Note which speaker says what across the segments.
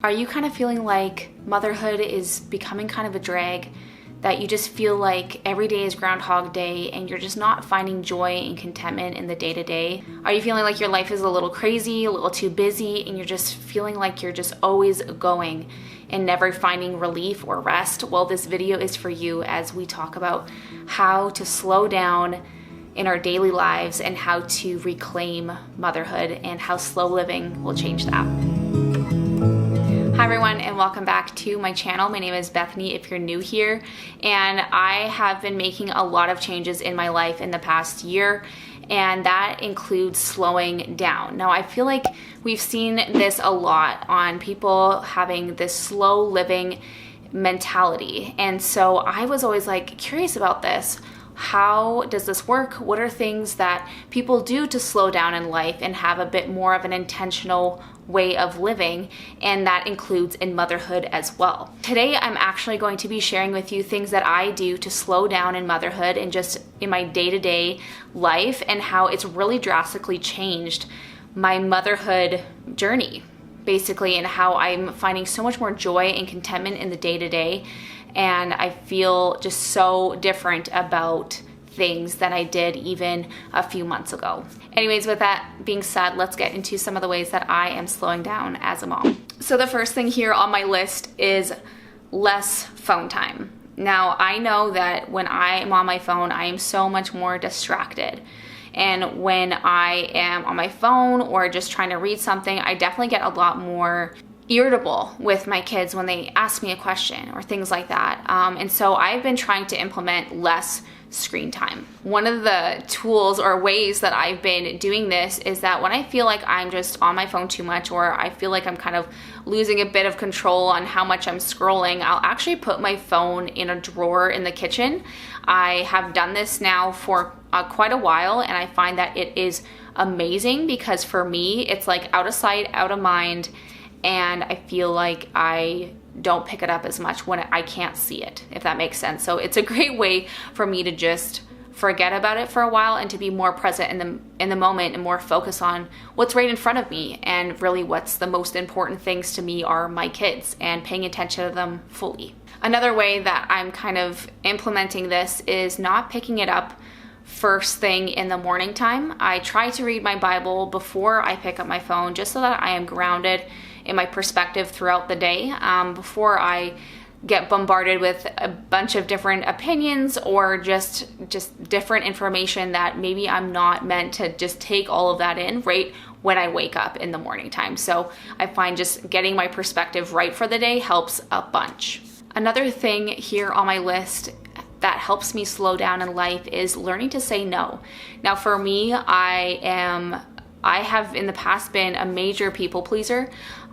Speaker 1: Are you kind of feeling like motherhood is becoming kind of a drag? That you just feel like every day is Groundhog Day and you're just not finding joy and contentment in the day-to-day? Are you feeling like your life is a little crazy, a little too busy, and you're just feeling like you're just always going and never finding relief or rest? Well, this video is for you as we talk about how to slow down in our daily lives and how to reclaim motherhood and how slow living will change that. Hi everyone, and welcome back to my channel. My name is Bethany if you're new here, and I have been making a lot of changes in my life in the past year, and that includes slowing down. Now, I feel like we've seen this a lot on people having this slow living mentality, and so I was always like curious about this. How does this work? What are things that people do to slow down in life and have a bit more of an intentional way of living? And that includes in motherhood as well. Today, I'm actually going to be sharing with you things that I do to slow down in motherhood and just in my day-to-day life, and how it's really drastically changed my motherhood journey, basically, and how I'm finding so much more joy and contentment in the day-to-day. And I feel just so different about things than I did even a few months ago. Anyways, with that being said, let's get into some of the ways that I am slowing down as a mom. So the first thing here on my list is less phone time. Now, I know that when I am on my phone, I am so much more distracted. And when I am on my phone or just trying to read something, I definitely get a lot more irritable with my kids when they ask me a question or things like that. And so I've been trying to implement less screen time. One of the tools or ways that I've been doing this is that when I feel like I'm just on my phone too much, or I feel like I'm kind of losing a bit of control on how much I'm scrolling, I'll actually put my phone in a drawer in the kitchen. I have done this now for quite a while, and I find that it is amazing because for me, it's like out of sight, out of mind, and I feel like I don't pick it up as much when I can't see it, if that makes sense. So it's a great way for me to just forget about it for a while and to be more present in the moment and more focus on what's right in front of me. And really what's the most important things to me are my kids and paying attention to them fully. Another way that I'm kind of implementing this is not picking it up first thing in the morning time. I try to read my Bible before I pick up my phone, just so that I am grounded in my perspective throughout the day, before I get bombarded with a bunch of different opinions or just different information that maybe I'm not meant to just take all of that in right when I wake up in the morning time. So I find just getting my perspective right for the day helps a bunch. Another thing here on my list that helps me slow down in life is learning to say no. Now for me, I have in the past been a major people pleaser.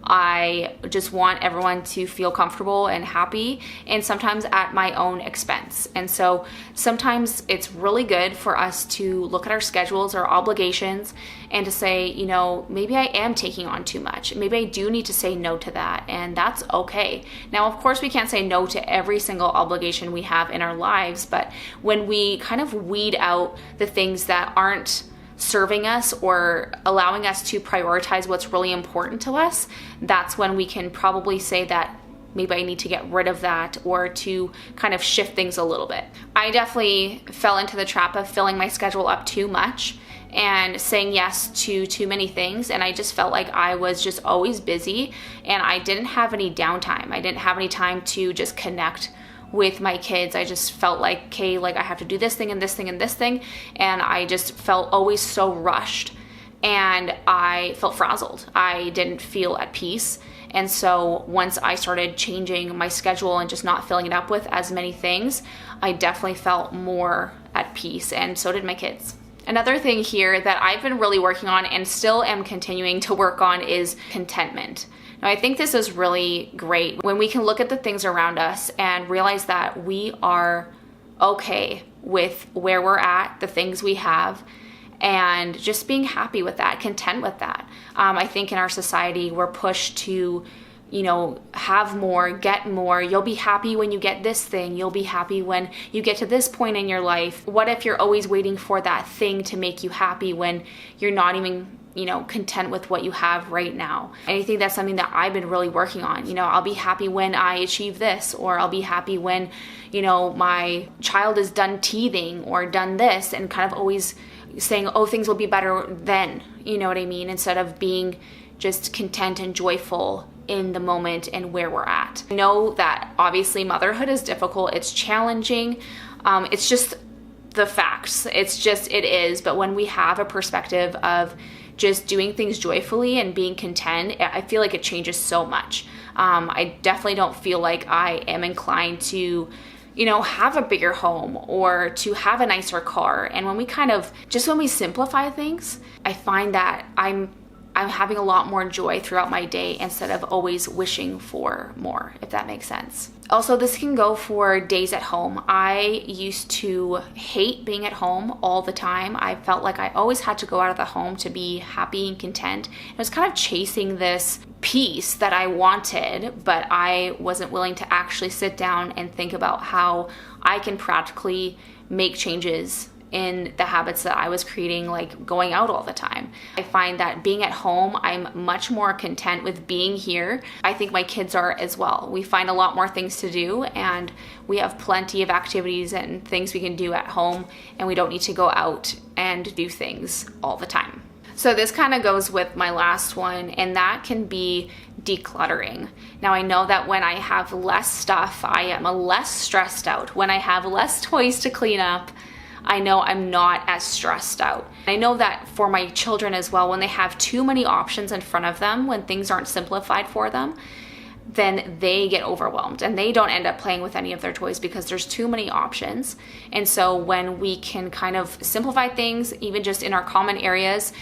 Speaker 1: I just want everyone to feel comfortable and happy, and sometimes at my own expense. And so sometimes it's really good for us to look at our schedules, our obligations, and to say, you know, maybe I am taking on too much. Maybe I do need to say no to that, and that's okay. Now, of course, we can't say no to every single obligation we have in our lives, but when we kind of weed out the things that aren't serving us or allowing us to prioritize what's really important to us, that's when we can probably say that maybe I need to get rid of that or to kind of shift things a little bit. I definitely fell into the trap of filling my schedule up too much and saying yes to too many things, and I just felt like I was just always busy and I didn't have any downtime. I didn't have any time to just connect with my kids. I just felt like, okay, like I have to do this thing and this thing and this thing, and I just felt always so rushed, and I felt frazzled. I didn't feel at peace. And so once I started changing my schedule and just not filling it up with as many things, I definitely felt more at peace, and so did my kids. Another thing here that I've been really working on and still am continuing to work on is contentment. Now, I think this is really great when we can look at the things around us and realize that we are okay with where we're at, the things we have, and just being happy with that, content with that. I think in our society, we're pushed to, have more, get more. You'll be happy when you get this thing. You'll be happy when you get to this point in your life. What if you're always waiting for that thing to make you happy when you're not even content with what you have right now. And I think that's something that I've been really working on. I'll be happy when I achieve this, or I'll be happy when, my child is done teething or done this, and kind of always saying, oh, things will be better then, you know what I mean? Instead of being just content and joyful in the moment and where we're at. I know that obviously motherhood is difficult, it's challenging, it's just the facts, it is. But when we have a perspective of just doing things joyfully and being content, I feel like it changes so much. I definitely don't feel like I am inclined to have a bigger home or to have a nicer car. And when we simplify things, I find that I'm having a lot more joy throughout my day instead of always wishing for more, if that makes sense. Also, this can go for days at home. I used to hate being at home all the time. I felt like I always had to go out of the home to be happy and content. I was kind of chasing this peace that I wanted, but I wasn't willing to actually sit down and think about how I can practically make changes in the habits that I was creating, like going out all the time. I find that being at home, I'm much more content with being here. I think my kids are as well. We find a lot more things to do, and we have plenty of activities and things we can do at home, and we don't need to go out and do things all the time. So this kind of goes with my last one, and that can be decluttering. Now, I know that when I have less stuff, I am less stressed out. When I have less toys to clean up, I know I'm not as stressed out. I know that for my children as well, when they have too many options in front of them, when things aren't simplified for them, then they get overwhelmed and they don't end up playing with any of their toys because there's too many options. And so when we can kind of simplify things, even just in our common areas,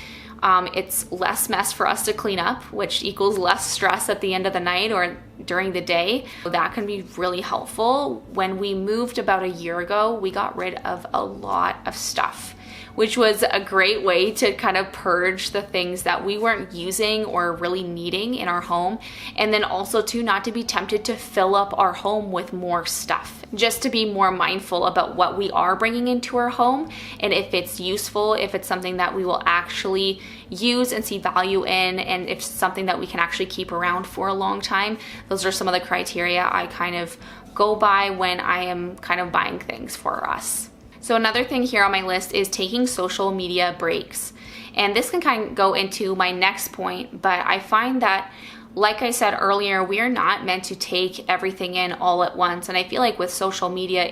Speaker 1: it's less mess for us to clean up, which equals less stress at the end of the night or during the day. That can be really helpful. When we moved about a year ago, we got rid of a lot of stuff, which was a great way to kind of purge the things that we weren't using or really needing in our home. And then also to not to be tempted to fill up our home with more stuff, just to be more mindful about what we are bringing into our home and if it's useful, if it's something that we will actually use and see value in, and if it's something that we can actually keep around for a long time. Those are some of the criteria I kind of go by when I am kind of buying things for us. So another thing here on my list is taking social media breaks. And this can kind of go into my next point, but I find that, like I said earlier, we are not meant to take everything in all at once. And I feel like with social media,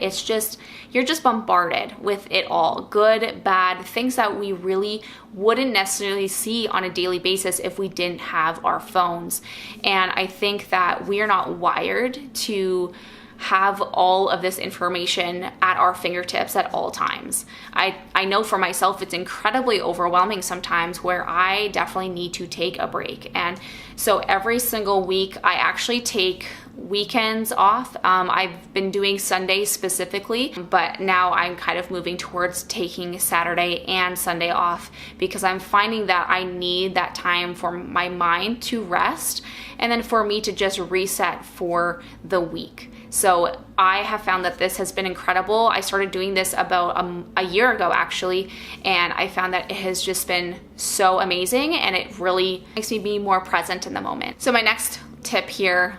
Speaker 1: you're just bombarded with it all, good, bad, things that we really wouldn't necessarily see on a daily basis if we didn't have our phones. And I think that we are not wired to have all of this information at our fingertips at all times. I know for myself it's incredibly overwhelming sometimes, where I definitely need to take a break. And so every single week I actually take weekends off. I've been doing Sundays specifically, but now I'm kind of moving towards taking Saturday and Sunday off, because I'm finding that I need that time for my mind to rest and then for me to just reset for the week. So I have found that this has been incredible. I started doing this about a year ago actually, and I found that it has just been so amazing, and it really makes me be more present in the moment. So my next tip here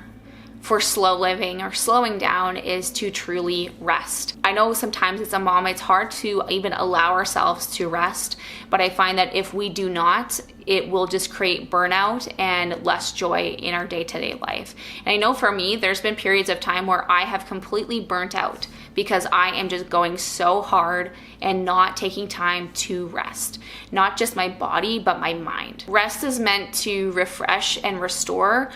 Speaker 1: for slow living or slowing down is to truly rest. I know sometimes as a mom, it's hard to even allow ourselves to rest, but I find that if we do not, it will just create burnout and less joy in our day-to-day life. And I know for me, there's been periods of time where I have completely burnt out because I am just going so hard and not taking time to rest. Not just my body, but my mind. Rest is meant to refresh and restore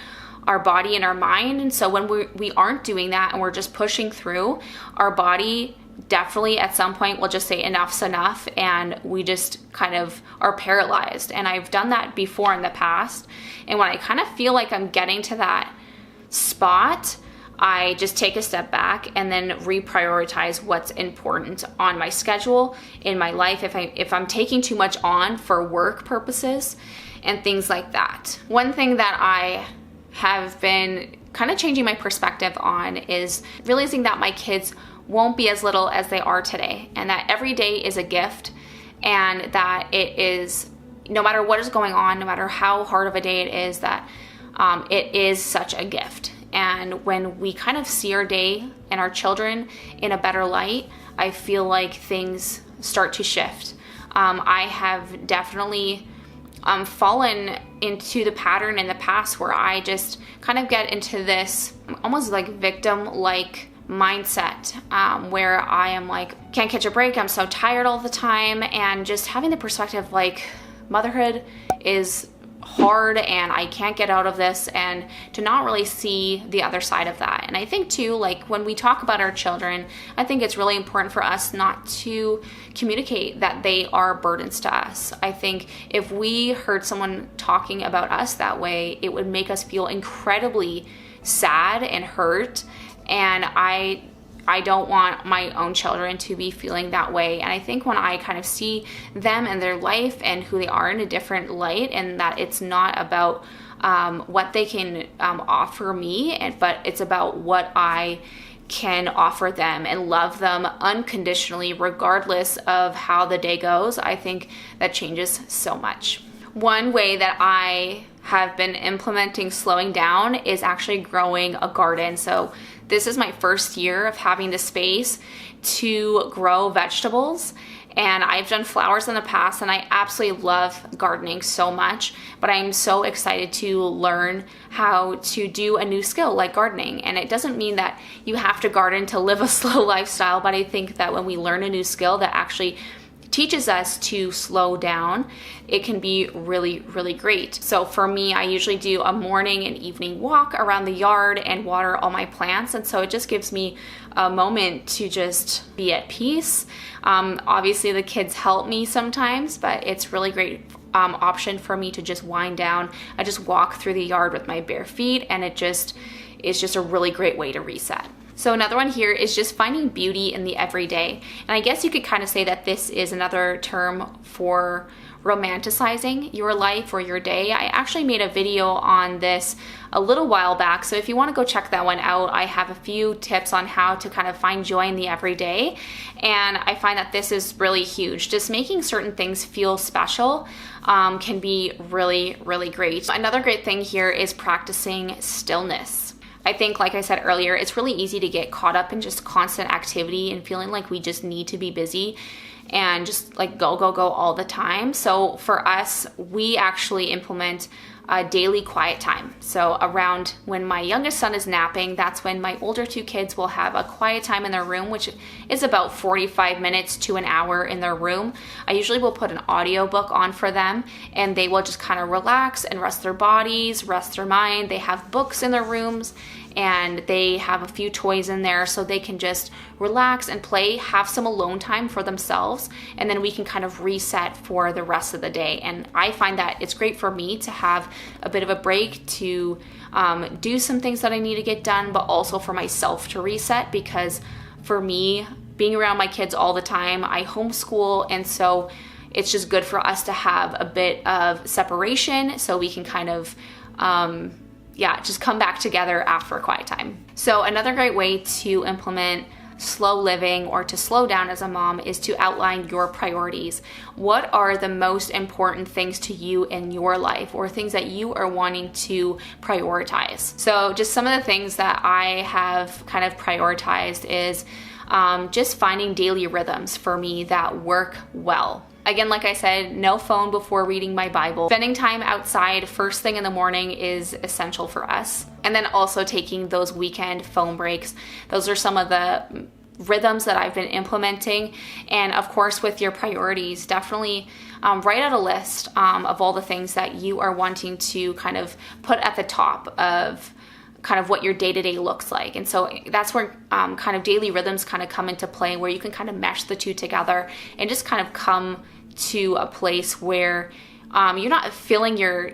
Speaker 1: our body and our mind. And so when we aren't doing that and we're just pushing through, our body definitely at some point will just say enough's enough, and we just kind of are paralyzed. And I've done that before in the past. And when I kind of feel like I'm getting to that spot, I just take a step back and then reprioritize what's important on my schedule in my life. If I'm taking too much on for work purposes and things like that. One thing that I have been kind of changing my perspective on is realizing that my kids won't be as little as they are today, and that every day is a gift, and that it is no matter what is going on, no matter how hard of a day it is, that it is such a gift. And when we kind of see our day and our children in a better light, I feel like things start to shift. I have definitely fallen into the pattern in the past where I just kind of get into this almost like victim-like mindset, where I am like, can't catch a break, I'm so tired all the time, and just having the perspective like motherhood is hard and I can't get out of this, and to not really see the other side of that. And I think too, like when we talk about our children, I think it's really important for us not to communicate that they are burdens to us. I think if we heard someone talking about us that way, it would make us feel incredibly sad and hurt. And I don't want my own children to be feeling that way. And I think when I kind of see them and their life and who they are in a different light, and that it's not about what they can offer me, but it's about what I can offer them and love them unconditionally, regardless of how the day goes, I think that changes so much. One way that I have been implementing slowing down is actually growing a garden. So this is my first year of having the space to grow vegetables. And I've done flowers in the past, and I absolutely love gardening so much, but I'm so excited to learn how to do a new skill like gardening. And it doesn't mean that you have to garden to live a slow lifestyle, but I think that when we learn a new skill that actually teaches us to slow down, it can be really, really great. So for me, I usually do a morning and evening walk around the yard and water all my plants. And so it just gives me a moment to just be at peace. Obviously the kids help me sometimes, but it's really great option for me to just wind down. I just walk through the yard with my bare feet, and it's just a really great way to reset. So another one here is just finding beauty in the everyday. And I guess you could kind of say that this is another term for romanticizing your life or your day. I actually made a video on this a little while back, so if you want to go check that one out, I have a few tips on how to kind of find joy in the everyday. And I find that this is really huge. Just making certain things feel special can be really, really great. Another great thing here is practicing stillness. I think, like I said earlier, it's really easy to get caught up in just constant activity and feeling like we just need to be busy and just like go all the time. So for us, we actually implement a daily quiet time. So around when my youngest son is napping, that's when my older two kids will have a quiet time in their room, which is about 45 minutes to an hour in their room. I usually will put an audiobook on for them, and they will just kind of relax and rest their bodies, rest their mind. They have books in their rooms, and they have a few toys in there so they can just relax and play, have some alone time for themselves, and then we can kind of reset for the rest of the day. And I find that it's great for me to have a bit of a break to do some things that I need to get done, but also for myself to reset, because for me, being around my kids all the time, I homeschool, and so it's just good for us to have a bit of separation so we can kind of just come back together after a quiet time. So another great way to implement slow living or to slow down as a mom is to outline your priorities. What are the most important things to you in your life, or things that you are wanting to prioritize? So just some of the things that I have kind of prioritized is just finding daily rhythms for me that work well. Again, like I said, no phone before reading my Bible. Spending time outside first thing in the morning is essential for us. And then also taking those weekend phone breaks. Those are some of the rhythms that I've been implementing. And of course, with your priorities, definitely write out a list of all the things that you are wanting to kind of put at the top of kind of what your day-to-day looks like. And so that's where kind of daily rhythms kind of come into play, where you can kind of mesh the two together and just kind of come to a place where you're not filling your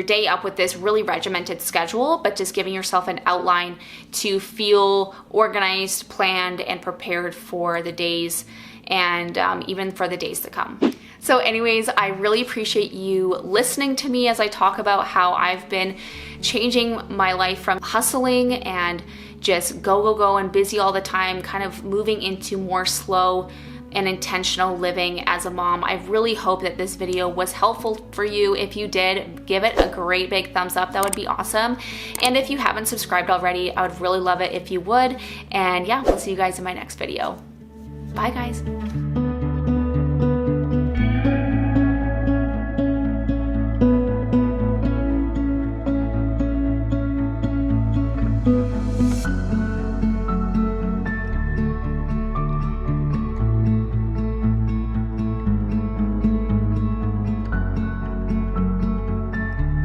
Speaker 1: day up with this really regimented schedule, but just giving yourself an outline to feel organized, planned, and prepared for the days and even for the days to come. So anyways, I really appreciate you listening to me as I talk about how I've been changing my life from hustling and just go and busy all the time, kind of moving into more slow and intentional living as a mom. I really hope that this video was helpful for you. If you did, give it a great big thumbs up. That would be awesome. And if you haven't subscribed already, I would really love it if you would. And yeah, we'll see you guys in my next video. Bye guys.